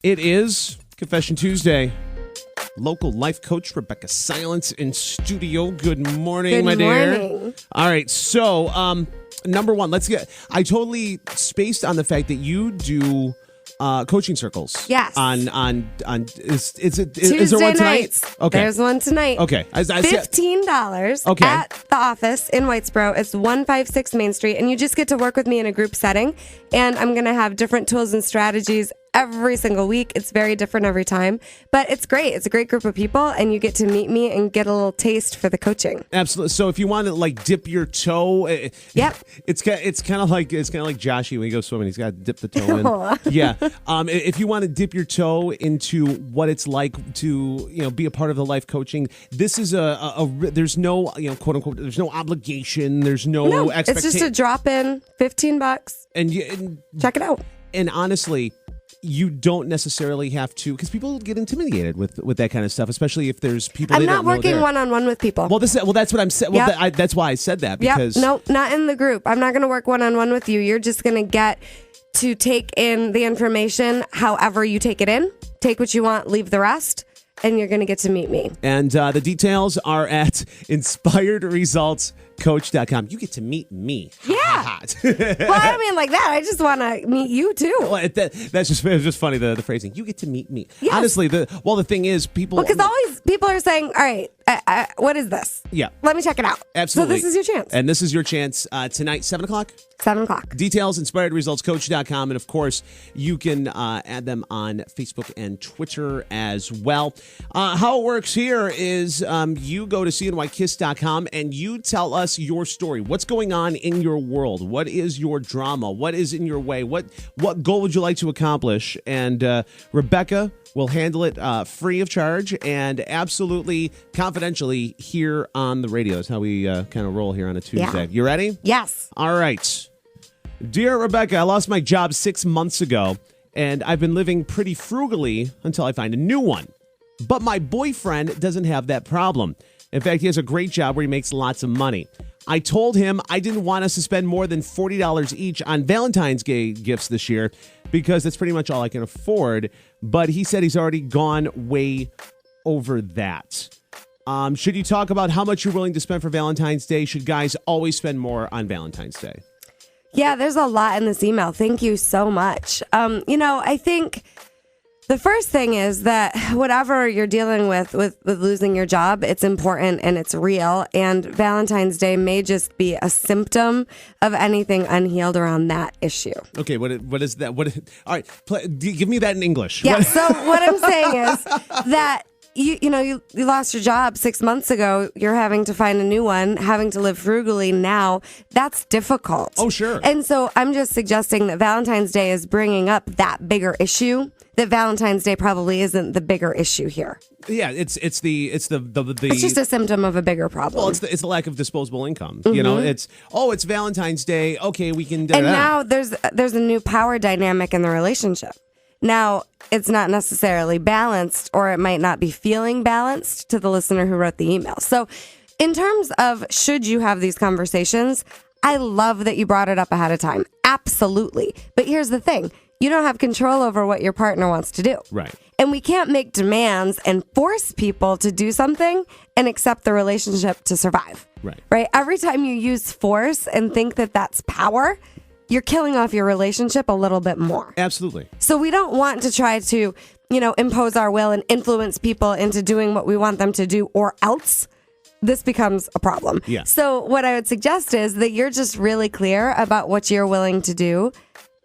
It is Confession Tuesday. Local life coach Rebecca Silence in studio. Good morning, my dear. Good morning. All right, so number one, I totally spaced on the fact that you do coaching circles. Yes. Is there Tuesday one tonight? nights. Okay. There's one tonight. Okay. $15 Okay. at the office in Whitesboro. It's 156 Main Street, and you just get to work with me in a group setting. And I'm going to have different tools and strategies every single week. It's very different every time, but it's great. It's a great group of people, and you get to meet me and get a little taste for the coaching. Absolutely. So if you want to dip your toe, Yep. it's kind of like Joshy when he goes swimming. He's got to dip the toe in. Yeah. If you want to dip your toe into what it's like to be a part of the life coaching, this is there's no quote unquote there's no obligation. There's no expectation. It's just a drop in, $15, and check it out. And honestly, you don't necessarily have to, because people get intimidated with that kind of stuff, especially if there's people. I'm not working one-on-one with people. Well, that's what I'm saying. Yep. Well, that's why I said that, because no, not in the group. I'm not going to work one-on-one with you. You're just going to get to take in the information however you take it in. Take what you want, leave the rest, and you're going to get to meet me. And the details are at inspiredresultscoach.com. You get to meet me. Yeah. Well, I don't mean like that. I just want to meet you too. Well, that's just funny, the phrasing. You get to meet me. Yes. Honestly, the thing is, people... Because always people are saying, all right, what is this? Yeah. Let me check it out. Absolutely. So this is your chance. And this is your chance tonight, 7 o'clock? 7 o'clock. Details, inspiredresultscoach.com. And, of course, you can add them on Facebook and Twitter as well. How it works here is you go to cnykiss.com and you tell us your story. What's going on in your world? What is your drama? What is in your way? What goal would you like to accomplish? And Rebecca will handle it free of charge and absolutely confidentially here on the radio. That's how we kind of roll here on a Tuesday. Yeah. You ready? Yes. All right. Dear Rebecca, I lost my job 6 months ago, and I've been living pretty frugally until I find a new one. But my boyfriend doesn't have that problem. In fact, he has a great job where he makes lots of money. I told him I didn't want us to spend more than $40 each on Valentine's Day gifts this year because that's pretty much all I can afford. But he said he's already gone way over that. Should you talk about how much you're willing to spend for Valentine's Day? Should guys always spend more on Valentine's Day? Yeah, there's a lot in this email. Thank you so much. I think the first thing is that whatever you're dealing with losing your job, it's important and it's real. And Valentine's Day may just be a symptom of anything unhealed around that issue. Okay, what is that? All right, give me that in English. Yeah, so what I'm saying is that you lost your job 6 months ago. You're having to find a new one, having to live frugally now. That's difficult. Oh, sure. And so I'm just suggesting that Valentine's Day is bringing up that bigger issue. That Valentine's Day probably isn't the bigger issue here. Yeah, it's just a symptom of a bigger problem. Well, it's the lack of disposable income. Mm-hmm. It's Valentine's Day. Okay, we can. And now there's a new power dynamic in the relationship. Now, it's not necessarily balanced, or it might not be feeling balanced to the listener who wrote the email. So in terms of should you have these conversations, I love that you brought it up ahead of time. Absolutely. But here's the thing. You don't have control over what your partner wants to do. Right. And we can't make demands and force people to do something and accept the relationship to survive. Right. Every time you use force and think that that's power, you're killing off your relationship a little bit more. Absolutely. So we don't want to try to, impose our will and influence people into doing what we want them to do, or else this becomes a problem. Yeah. So what I would suggest is that you're just really clear about what you're willing to do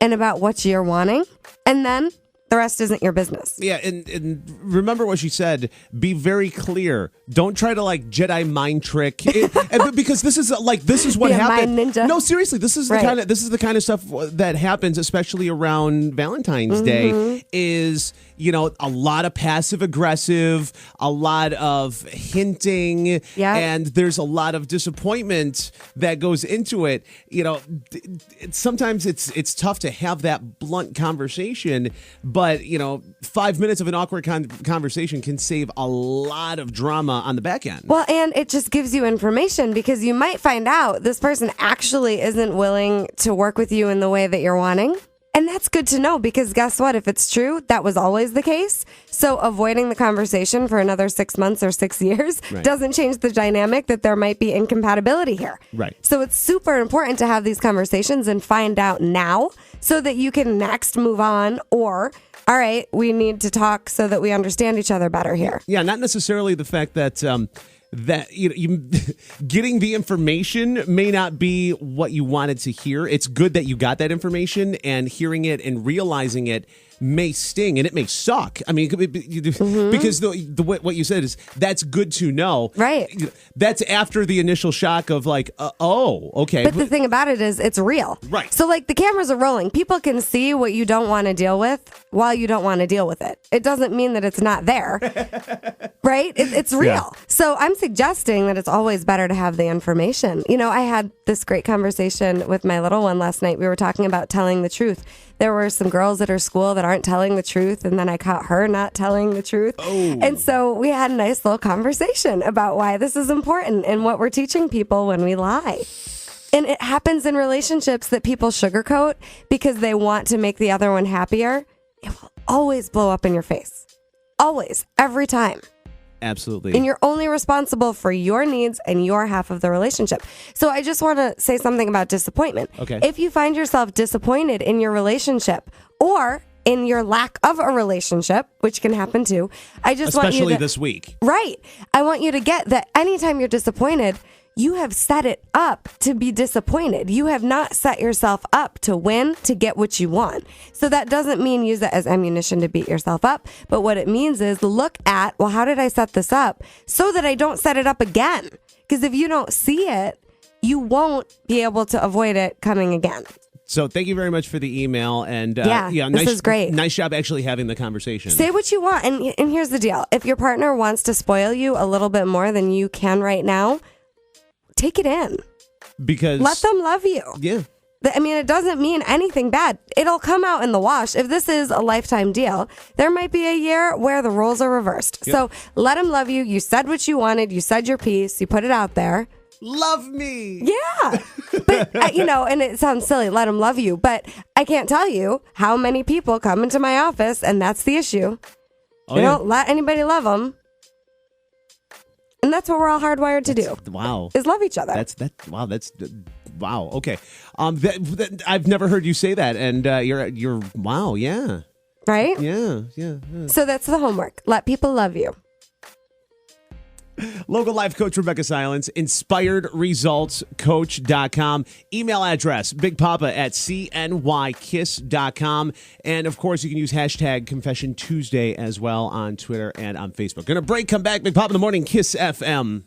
and about what you're wanting. And then the rest isn't your business. Yeah, and remember what she said. Be very clear. Don't try to Jedi mind trick. Because this is what happened. Mind ninja. No, seriously, this is the kind of stuff that happens, especially around Valentine's Day. Is a lot of passive aggressive, a lot of hinting, and there's a lot of disappointment that goes into it. Sometimes it's tough to have that blunt conversation. But, 5 minutes of an awkward conversation can save a lot of drama on the back end. Well, and it just gives you information, because you might find out this person actually isn't willing to work with you in the way that you're wanting. And that's good to know because guess what? If it's true, that was always the case. So avoiding the conversation for another 6 months or 6 years doesn't change the dynamic that there might be incompatibility here. Right. So it's super important to have these conversations and find out now so that you can next move on, or all right, we need to talk so that we understand each other better here. Yeah, not necessarily the fact that you getting the information may not be what you wanted to hear. It's good that you got that information, and hearing it and realizing it may sting and it may suck. I mean, because what you said is that's good to know. Right. That's after the initial shock of like, oh, okay. But the thing about it is it's real. Right. So like the cameras are rolling. People can see what you don't want to deal with while you don't want to deal with it. It doesn't mean that it's not there. Right? It's real. Yeah. So I'm suggesting that it's always better to have the information. You know, I had this great conversation with my little one last night. We were talking about telling the truth. There were some girls at her school that aren't telling the truth, and then I caught her not telling the truth. Oh. And so we had a nice little conversation about why this is important and what we're teaching people when we lie. And it happens in relationships that people sugarcoat because they want to make the other one happier. It will always blow up in your face. Always. Every time. Absolutely. And you're only responsible for your needs and your half of the relationship. So I just want to say something about disappointment. Okay. If you find yourself disappointed in your relationship or in your lack of a relationship, which can happen too, I just want you to... Especially this week. Right. I want you to get that anytime you're disappointed, you have set it up to be disappointed. You have not set yourself up to win, to get what you want. So that doesn't mean use it as ammunition to beat yourself up. But what it means is look at, well, how did I set this up so that I don't set it up again? Because if you don't see it, you won't be able to avoid it coming again. So thank you very much for the email. And this is great. Nice job actually having the conversation. Say what you want. And here's the deal. If your partner wants to spoil you a little bit more than you can right now, take it in. Because let them love you. Yeah. I mean, it doesn't mean anything bad. It'll come out in the wash. If this is a lifetime deal, there might be a year where the roles are reversed. Yep. So let them love you. You said what you wanted. You said your piece. You put it out there. Love me. Yeah. But, and it sounds silly, let them love you. But I can't tell you how many people come into my office, and that's the issue. They don't let anybody love them. And that's what we're all hardwired to do. Wow. Is love each other. Wow. Okay. I've never heard you say that. And you're wow. Yeah. Right? Yeah. So that's the homework. Let people love you. Local life coach Rebecca Silence, inspiredresultscoach.com. Email address, bigpapa@cnykiss.com. And of course, you can use hashtag Confession Tuesday as well on Twitter and on Facebook. Gonna break, come back. Big Papa in the Morning, Kiss FM.